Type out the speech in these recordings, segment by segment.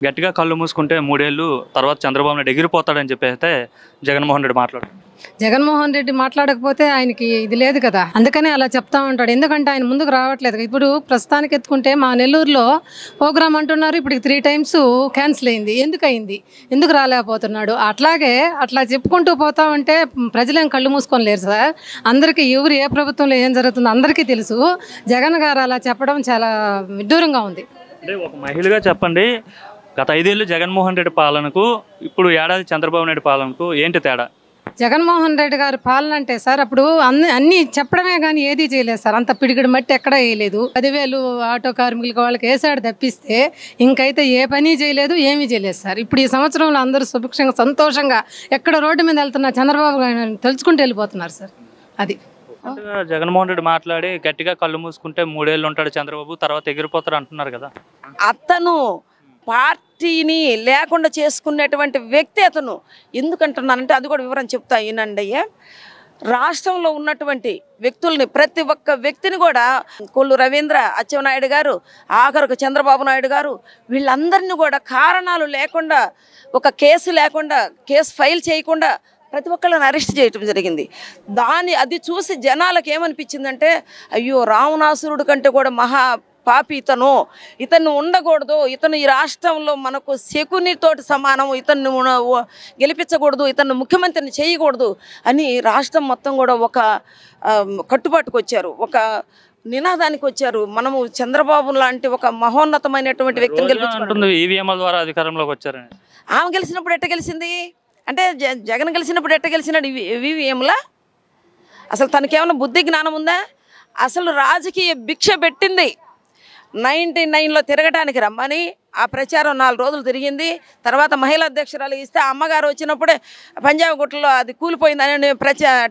గట్టిగా కళ్ళు మూసుకుంటే 3 ఏళ్ళు తర్వాత చంద్రబాబు నాయుడు ఎగిరిపోతాడని చెప్పైతే జగన్మోహన్ రెడ్డి మాట్లాడారు. జగన్మోహన్ రెడ్డి మాట్లాడకపోతే ఆయనకి ఇది లేదు కదా, అందుకనే అలా చెప్తా ఉంటాడు. ఎందుకంటే ఆయన ముందుకు రావట్లేదు. ఇప్పుడు ప్రస్తుతానికి ఎత్తుకుంటే మా నెల్లూరులో ప్రోగ్రామ్ అంటున్నారు, ఇప్పుడు 3 times క్యాన్సిల్ అయింది. ఎందుకు రాలేకపోతున్నాడు? అట్లా చెప్పుకుంటూ పోతా ఉంటే ప్రజలేం కళ్ళు మూసుకొని లేరు సార్. అందరికీ ఎవరు ఏ ప్రభుత్వంలో ఏం జరుగుతుందో అందరికీ తెలుసు. జగన్ గారు అలా చెప్పడం చాలా విడ్డూరంగా ఉంది. అంటే ఒక మహిళగా చెప్పండి, గత 5 ఏళ్ళు జగన్మోహన్ రెడ్డి పాలనకు ఇప్పుడు ఏడాది చంద్రబాబు నాయుడు పాలనకు ఏంటి తేడా? జగన్మోహన్ రెడ్డి గారి పాలన అంటే సార్ అప్పుడు అన్ని చెప్పడమే కానీ ఏదీ చేయలేదు సార్. అంత పిడిగిడి మట్టి ఎక్కడా వేయలేదు. 10,000 ఆటో కార్మికులకు వాళ్ళకి వేసాడు తప్పిస్తే ఇంకైతే ఏ పని చేయలేదు, ఏమీ చేయలేదు సార్. ఇప్పుడు ఈ సంవత్సరంలో అందరూ సుభిక్షంగా సంతోషంగా ఎక్కడ రోడ్డు మీద వెళ్తున్నా చంద్రబాబు గారిని తెలుసుకుంటూ వెళ్ళిపోతున్నారు సార్. అది జగన్మోహన్ రెడ్డి మాట్లాడి గట్టిగా కళ్ళు మూసుకుంటే 3 ఏళ్ళు ఉంటాడు చంద్రబాబు, తర్వాత ఎగిరిపోతాడు అంటున్నారు కదా. అతను పార్టీని లేకుండా చేసుకునేటువంటి వ్యక్తి అతను. ఎందుకంటున్నానంటే అది కూడా వివరం చెప్తా వినండి అయ్యా. రాష్ట్రంలో ఉన్నటువంటి వ్యక్తుల్ని, ప్రతి ఒక్క వ్యక్తిని కూడా కొల్లు రవీంద్ర, అచ్చెన్నాయుడు గారు, ఆఖరికి చంద్రబాబు నాయుడు గారు, వీళ్ళందరినీ కూడా కారణాలు లేకుండా, ఒక కేసు లేకుండా, కేసు ఫైల్ చేయకుండా ప్రతి ఒక్కళ్ళని అరెస్ట్ చేయటం జరిగింది. అది చూసి జనాలకు ఏమనిపించిందంటే, అయ్యో రావణాసురుడు కంటే కూడా మహా పాపి ఇతను ఉండకూడదు, ఇతను ఈ రాష్ట్రంలో మనకు శకునితోటి సమానం, ఇతన్ని గెలిపించకూడదు, ఇతను ముఖ్యమంత్రిని చేయకూడదు అని రాష్ట్రం మొత్తం కూడా ఒక కట్టుబాటుకు వచ్చారు, ఒక నినాదానికి వచ్చారు. మనము చంద్రబాబు లాంటి ఒక మహోన్నతమైనటువంటి వ్యక్తిని గెలిపించుకుంటుంది. ఈవీఎంల ద్వారా అధికారంలోకి వచ్చారని ఆమె గెలిచినప్పుడు ఎట్ట గెలిచింది అంటే, జగన్ గెలిచినప్పుడు ఎట్ట గెలిచినాడు ఈవీఎంలా? అసలు తనకేమైనా బుద్ధి జ్ఞానం ఉందా? అసలు రాజకీయ భిక్ష పెట్టింది 99లో తిరగటానికి రమ్మని. ఆ ప్రచారం 4 రోజులు తిరిగింది. తర్వాత మహిళా అధ్యక్షురాలు ఇస్తే అమ్మగారు వచ్చినప్పుడే పంజాబ్ గుట్టలో అది కూలిపోయిందని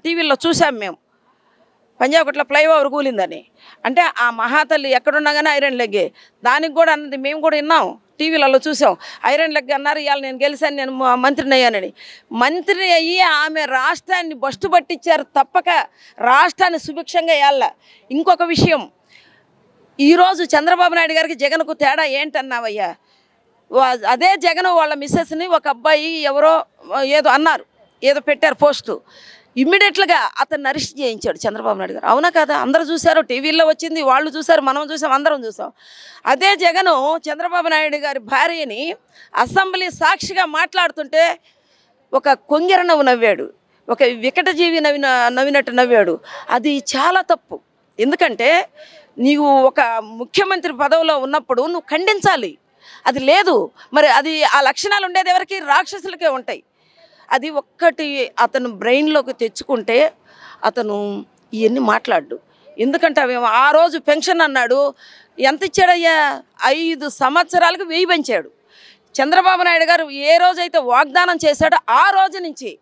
టీవీలో చూసాం మేము. పంజాబ్ గుట్టలో ఫ్లైఓవర్ కూలిందని. అంటే ఆ మహాతల్లి ఎక్కడున్నా కానీ ఐరన్ లెగ్గే. దానికి కూడా అన్నది మేము కూడా విన్నాం, టీవీలలో చూసాం. ఐరన్ లెగ్ అన్నారు, ఇవాళ నేను గెలిచాను, నేను మంత్రిని అయ్యానని. మంత్రి అయ్యి ఆమె రాష్ట్రాన్ని బస్టు పట్టించారు తప్పక రాష్ట్రాన్ని సుభిక్షంగా వేయాల. ఇంకొక విషయం, ఈరోజు చంద్రబాబు నాయుడు గారికి జగన్కు తేడా ఏంటన్నావయ్యా? అదే జగన్ వాళ్ళ మిస్సెస్ని ఒక అబ్బాయి ఎవరో ఏదో అన్నారు, ఏదో పెట్టారు పోస్టు, ఇమ్మీడియట్లుగా అతన్ని అరెస్ట్ చేయించాడు చంద్రబాబు నాయుడు గారు. అవునా కదా? అందరూ చూశారు, టీవీల్లో వచ్చింది, వాళ్ళు చూశారు, మనం చూసాం, అందరం చూసాం. అదే జగను చంద్రబాబు నాయుడు గారి భార్యని అసెంబ్లీ సాక్షిగా మాట్లాడుతుంటే ఒక కొంగెర నవ్వాడు, ఒక వికటజీవి నవ్వినట్టు నవ్వాడు. అది చాలా తప్పు. ఎందుకంటే నీవు ఒక ముఖ్యమంత్రి పదవిలో ఉన్నప్పుడు నువ్వు ఖండించాలి. అది లేదు. మరి అది ఆ లక్షణాలు ఉండేది ఎవరికి? రాక్షసులకే ఉంటాయి. అది ఒక్కటి అతను బ్రెయిన్లోకి తెచ్చుకుంటే అతను ఇవన్నీ మాట్లాడు. ఎందుకంటే అవి ఆ రోజు పెన్షన్ అన్నాడు, ఎంత ఇచ్చాడయ్యా? 5 సంవత్సరాలకు 1000 పెంచాడు. చంద్రబాబు నాయుడు గారు ఏ రోజైతే వాగ్దానం చేశాడో ఆ రోజు నుంచి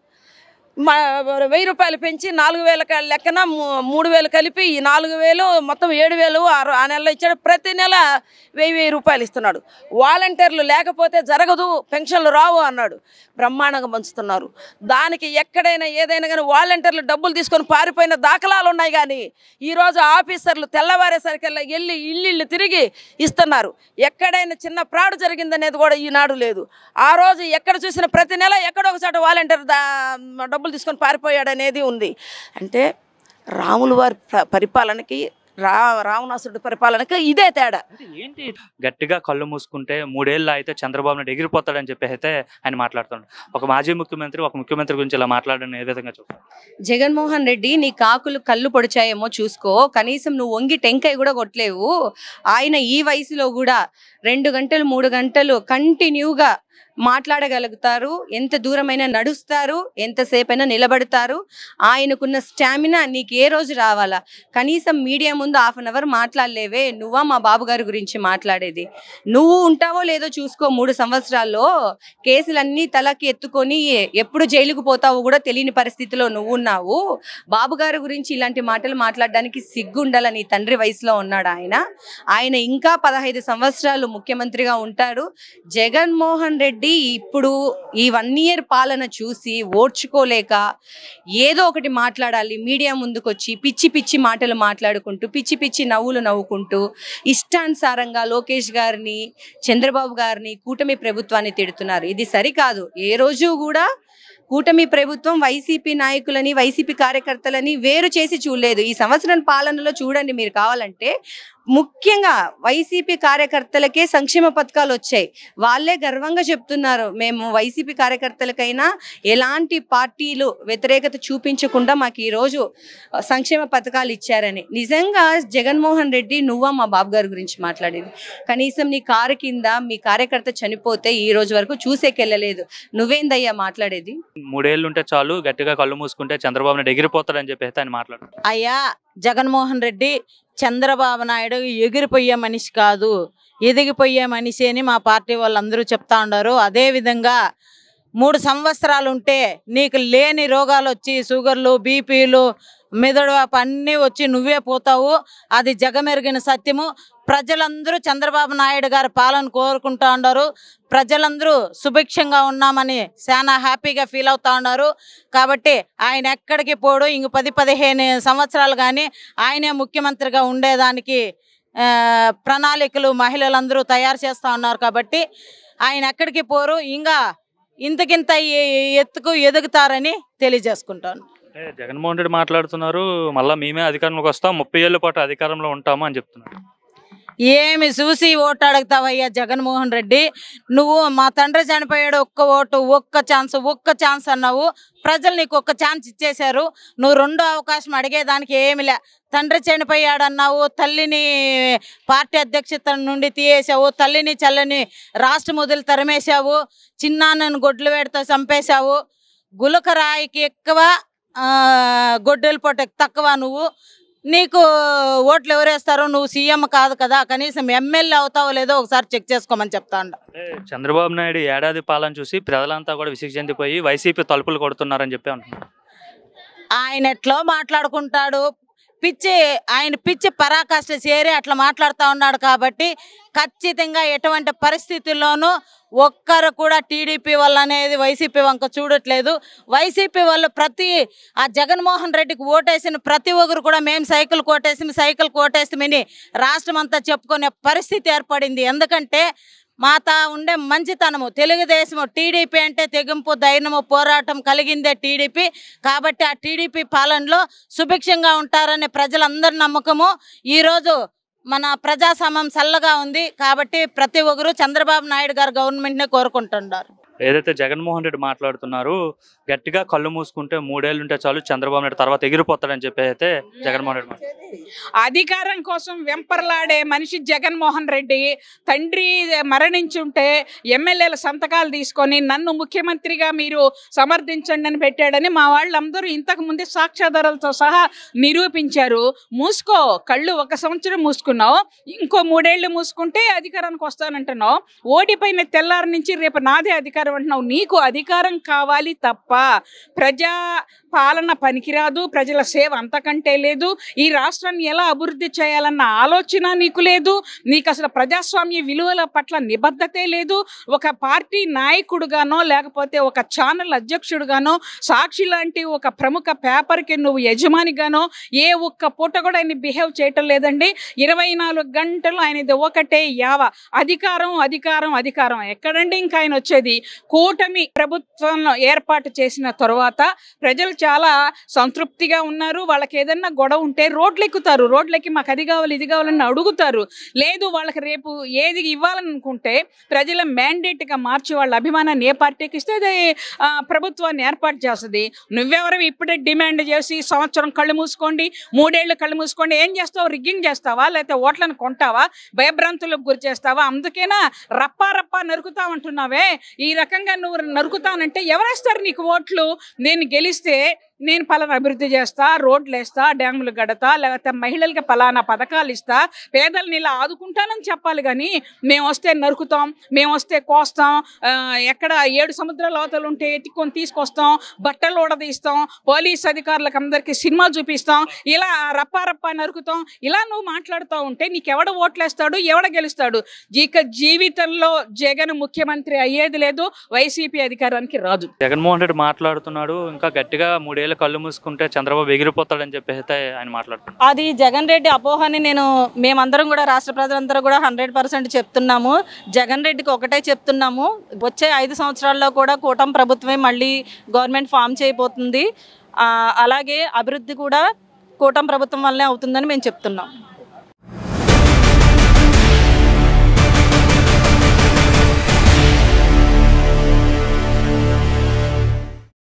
1000 రూపాయలు పెంచి 4000 లెక్కన 3000 కలిపి ఈ 4000 మొత్తం 7000 ఆ నెలలో ఇచ్చాడు. ప్రతి నెల 1000 రూపాయలు ఇస్తున్నాడు. వాలంటీర్లు లేకపోతే జరగదు, పెన్షన్లు రావు అన్నాడు. బ్రహ్మాండంగా పంచుతున్నారు. దానికి ఎక్కడైనా ఏదైనా కానీ వాలంటీర్లు డబ్బులు తీసుకొని పారిపోయిన దాఖలాలు ఉన్నాయి. కానీ ఈరోజు ఆఫీసర్లు తెల్లవారేసరికల్లా వెళ్ళి ఇల్లు తిరిగి ఇస్తున్నారు. ఎక్కడైనా చిన్న ఫ్రాడ్ జరిగిందనేది కూడా ఈనాడు లేదు. ఆ రోజు ఎక్కడ చూసిన ప్రతి నెల ఎక్కడో ఒక చోట వాలంటీర్ డబ్బులు తీసుకొని పారిపోయాడనేది ఉంది. అంటే రాముల వారి పరిపాలనకి రావణాసురుడి పరిపాలనకి ఇదే తేడా. ఏంటి? గట్టిగా కళ్ళు మూసుకుంటే 3 ఏళ్ళు అయితే చంద్రబాబు నాయుడు ఎగిరిపోతాడని చెప్పి అయితే ఆయన మాట్లాడుతున్నాడు. ఒక మాజీ ముఖ్యమంత్రి ఒక ముఖ్యమంత్రి గురించి ఇలా మాట్లాడని ఏ విధంగా చూస్తారు? జగన్మోహన్ రెడ్డి, నీ కాకులు కళ్ళు పొడిచాయేమో చూసుకో, కనీసం నువ్వు వంగి టెంకాయ కూడా కొట్టలేవు. ఆయన ఈ వయసులో కూడా 2 గంటలు 3 గంటలు కంటిన్యూగా మాట్లాడగలుగుతారు. ఎంత దూరమైనా నడుస్తారు, ఎంతసేపైనా నిలబడతారు. ఆయనకున్న స్టామినా నీకు ఏ రోజు రావాలా? కనీసం మీడియా ముందు 1/2 అవర్ మాట్లాడలేవే. నువ్వా మా బాబు గారి గురించి మాట్లాడేది? నువ్వు ఉంటావో లేదో చూసుకో. 3 సంవత్సరాల్లో కేసులన్నీ తలకి ఎత్తుకొని ఎప్పుడు జైలుకు పోతావో కూడా తెలియని పరిస్థితిలో నువ్వు ఉన్నావు. బాబు గారి గురించి ఇలాంటి మాటలు మాట్లాడడానికి సిగ్గుండాల. నీ తండ్రి వయసులో ఉన్నాడు ఆయన ఇంకా 15 సంవత్సరాలు ముఖ్యమంత్రిగా ఉంటాడు. జగన్మోహన్ రెడ్డి ఇప్పుడు ఈ 1 year పాలన చూసి ఓర్చుకోలేక ఏదో ఒకటి మాట్లాడాలి, మీడియా ముందుకొచ్చి పిచ్చి పిచ్చి మాటలు మాట్లాడుకుంటూ పిచ్చి పిచ్చి నవ్వులు నవ్వుకుంటూ ఇష్టానుసారంగా లోకేష్ గారిని, చంద్రబాబు గారిని, కూటమి ప్రభుత్వాన్ని తిడుతున్నారు. ఇది సరికాదు. ఏ రోజు కూడా కూటమి ప్రభుత్వం వైసీపీ నాయకులని, వైసీపీ కార్యకర్తలని వేరు చేసి చూడలేదు. ఈ సంవత్సరం పాలనలో చూడండి మీరు కావాలంటే, ముఖ్యంగా వైసీపీ కార్యకర్తలకే సంక్షేమ పథకాలు వచ్చాయి. వాళ్ళే గర్వంగా చెప్తున్నారు, మేము వైసీపీ కార్యకర్తలకైనా ఎలాంటి పార్టీలు వ్యతిరేకత చూపించకుండా మాకు ఈరోజు సంక్షేమ పథకాలు ఇచ్చారని. నిజంగా జగన్మోహన్ రెడ్డి, నువ్వా మా బాబు గారి గురించి మాట్లాడేది? కనీసం నీ కారు కింద మీ కార్యకర్త చనిపోతే ఈ రోజు వరకు చూసేకెళ్ళలేదు. నువ్వేందయ్యా మాట్లాడేది? 3 ఏళ్ళు ఉంటే చాలు, గట్టిగా కళ్ళు మూసుకుంటే చంద్రబాబు నాయుడు ఎగిరిపోతాడని చెప్పేసి ఆయన మాట్లాడారు. అయ్యా, జగన్మోహన్ రెడ్డి చంద్రబాబు నాయుడు ఎగిరిపోయే మనిషి కాదు, ఎదిగిపోయే మనిషి అని మా పార్టీ వాళ్ళందరూ చెప్తా ఉన్నారు. అదేవిధంగా 3 సంవత్సరాలు ఉంటే నీకు లేని రోగాలు వచ్చి షుగర్లు, బీపీలు, మెదడు వాపు అన్నీ వచ్చి నువ్వే పోతావు. అది జగమెరిగిన సత్యము. ప్రజలందరూ చంద్రబాబు నాయుడు గారి పాలన కోరుకుంటా ఉన్నారు. ప్రజలందరూ సుభిక్షంగా ఉన్నామని చాలా హ్యాపీగా ఫీల్ అవుతా ఉన్నారు. కాబట్టి ఆయన ఎక్కడికి పోడు. ఇంక 10-15 సంవత్సరాలు కానీ ఆయనే ముఖ్యమంత్రిగా ఉండేదానికి ప్రణాళికలు మహిళలందరూ తయారు చేస్తూ ఉన్నారు. కాబట్టి ఆయన ఎక్కడికి పోరు. ఇంకా ఇంతకింత ఎత్తుకు ఎదుగుతారని తెలియజేసుకుంటాను. జగన్మోహన్ రెడ్డి మాట్లాడుతున్నారు, మళ్ళీ మేమే అధికారంలోకి వస్తాం, 30 ఏళ్ల పాటు అధికారంలో ఉంటాము అని చెప్తున్నారు. ఏమి చూసి ఓటు అడుగుతావయ్యా జగన్మోహన్ రెడ్డి? నువ్వు మా తండ్రి చనిపోయాడు, ఒక్క ఓటు, ఒక్క ఛాన్స్ అన్నావు. ప్రజలు నీకు ఒక్క ఛాన్స్ ఇచ్చేశారు. నువ్వు 2వ అవకాశం అడిగేదానికి ఏమి లే. తండ్రి చనిపోయాడు అన్నావు, తల్లిని పార్టీ అధ్యక్షత నుండి తీయేసావు, తల్లిని చల్లని రాష్ట్రం వదిలి తరిమేశావు, చిన్నాన్నను గొడ్లు వేడితో చంపేశావు. గులకరాయికి ఎక్కువ, గొడ్డల పొట్టకి తక్కువ. నువ్వు నీకు ఓట్లు ఎవరేస్తారో? నువ్వు సీఎం కాదు కదా, కనీసం ఎమ్మెల్యే అవుతావో లేదో ఒకసారి చెక్ చేసుకోమని చెప్తా ఉండ. చంద్రబాబు నాయుడు ఏడాది పాలన చూసి ప్రజలంతా కూడా విసిగి చెందిపోయి వైసీపీ తలుపులు కొడుతున్నారని చెప్పి అంటున్నారు. ఆయన ఎట్లో మాట్లాడుకుంటాడు, ఆయన పిచ్చి పరాకాష్ట చేరి అట్లా మాట్లాడుతూ ఉన్నాడు. కాబట్టి ఖచ్చితంగా ఎటువంటి పరిస్థితుల్లోనూ ఒక్కరు కూడా టీడీపీ వాళ్ళు అనేది వైసీపీ వంక చూడట్లేదు. వైసీపీ వాళ్ళు ఆ జగన్మోహన్ రెడ్డికి ఓటేసిన ప్రతి ఒక్కరు కూడా మేము సైకిల్ కోటేసామని రాష్ట్రం అంతా చెప్పుకునే పరిస్థితి ఏర్పడింది. ఎందుకంటే ఉండే మంచితనము, తెలుగుదేశము, టీడీపీ అంటే తెగింపు, ధైర్యము, పోరాటం కలిగిందే టీడీపీ. కాబట్టి ఆ టీడీపీ పాలనలో సుభిక్షంగా ఉంటారనే ప్రజలందరి నమ్మకము. ఈరోజు మన ప్రజాస్వామ్యం చల్లగా ఉంది. కాబట్టి ప్రతి ఒక్కరు చంద్రబాబు నాయుడు గారు గవర్నమెంట్నే కోరుకుంటున్నారు. ఏదైతే జగన్మోహన్ రెడ్డి మాట్లాడుతున్నారు, గట్టిగా కళ్ళు మూసుకుంటే 3 ఏళ్ళు ఉంటే చాలు చంద్రబాబు నాయుడు తర్వాత ఎగిరిపోతాడని చెప్పి అయితే జగన్మోహన్ రెడ్డి అధికారం కోసం వెంపర్లాడే మనిషి జగన్మోహన్ రెడ్డి. తండ్రి మరణించుంటే ఎమ్మెల్యేల సంతకాలు తీసుకొని నన్ను ముఖ్యమంత్రిగా మీరు సమర్థించండి అని పెట్టాడని మా వాళ్ళందరూ ఇంతకు ముందే సాక్ష్యాధారాలతో సహా నిరూపించారు. మూసుకో, కళ్ళు 1 సంవత్సరం మూసుకున్నావు, ఇంకో 3 ఏళ్ళు మూసుకుంటే అధికారానికి వస్తానంటున్నావు. ఓడిపోయిన తెల్లారి నుంచి రేపు నాదే అధికారం అంటున్నావు. నీకు అధికారం కావాలి తప్ప ప్రజా పాలన పనికిరాదు, ప్రజల సేవ అంతకంటే లేదు. ఈ రాష్ట్రాన్ని ఎలా అభివృద్ధి చేయాలన్న ఆలోచన నీకు లేదు. నీకు అసలు ప్రజాస్వామ్య విలువల పట్ల నిబద్ధతే లేదు. ఒక పార్టీ నాయకుడుగానో లేకపోతే ఒక ఛానల్ అధ్యక్షుడుగానో, సాక్షి లాంటి ఒక ప్రముఖ పేపర్కి నువ్వు యజమానిగానో ఏ ఒక్క పూట కూడా ఆయన బిహేవ్ చేయటం లేదండి. 24 గంటలు ఆయనది ఒకటే యావ, అధికారం అధికారం అధికారం. ఎక్కడండి ఇంకా ఆయన వచ్చేది? కూటమి ప్రభుత్వంలో ఏర్పాటు చేసిన తర్వాత ప్రజలు చాలా సంతృప్తిగా ఉన్నారు. వాళ్ళకి ఏదన్నా గొడవ ఉంటే రోడ్లు ఎక్కుతారు, రోడ్లకి మాకు అది కావాలి ఇది కావాలని అడుగుతారు. లేదు వాళ్ళకి రేపు ఏది ఇవ్వాలనుకుంటే ప్రజల మ్యాండేట్గా మార్చి వాళ్ళ అభిమానాన్ని ఏ పార్టీకి ఇస్తే అది ప్రభుత్వాన్ని ఏర్పాటు చేస్తుంది. నువ్వెవరు ఇప్పుడే డిమాండ్ చేసి సంవత్సరం కళ్ళు మూసుకోండి, 3 ఏళ్ళు కళ్ళు మూసుకోండి, ఏం చేస్తావు? రిగ్గింగ్ చేస్తావా? లేకపోతే ఓట్లను కొంటావా? భయభ్రాంతులకు గురి చేస్తావా? అందుకేనా రప్పా రప్పా నరుకుతావంటున్నావే? ఈ రకంగా నువ్వు నరుకుతానంటే ఎవరేస్తారు నీకు ఓట్లు? నేను గెలిస్తే నేను పలానా అభివృద్ధి చేస్తా, రోడ్లు వేస్తా, డ్యాములు గడతా, లేకపోతే మహిళలకి పలానా పథకాలు ఇస్తా, పేదల్ని ఇలా ఆదుకుంటానని చెప్పాలి. కానీ మేము వస్తే నరుకుతాం, మేము వస్తే కోస్తాం, ఎక్కడ 7 సముద్రాల అవతలు ఉంటే ఎత్తుకొని తీసుకొస్తాం, బట్టలు ఊడదీస్తాం, పోలీస్ అధికారులకు అందరికీ సినిమా చూపిస్తాం, ఇలా రప్పా నరుకుతాం, ఇలా నువ్వు మాట్లాడుతూ ఉంటే నీకెవడ ఓట్లేస్తాడు, ఎవడ గెలుస్తాడు? ఇక జీవితంలో జగన్ ముఖ్యమంత్రి అయ్యేది లేదు, వైసీపీ అధికారానికి రాదు. జగన్మోహన్ రెడ్డి మాట్లాడుతున్నాడు, ఇంకా గట్టిగా 3 ఏళ్ళు కళ్ళు మూసుకుంటే చంద్రబాబు ఎగిరిపోతాడని చెప్పేసి ఆయన మాట్లాడుతున్నారు. అది జగన్ రెడ్డి అపోహని మేమందరం కూడా రాష్ట్ర ప్రజలందరూ కూడా 100% చెప్తున్నాము. జగన్ రెడ్డికి ఒకటే చెప్తున్నాము, వచ్చే 5 సంవత్సరాల్లో కూడా కూటమి ప్రభుత్వమే మళ్ళీ గవర్నమెంట్ ఫామ్ చేయబోతుంది. అలాగే అభివృద్ధి కూడా కూటమి ప్రభుత్వం వల్లనే అవుతుందని మేము చెప్తున్నాం.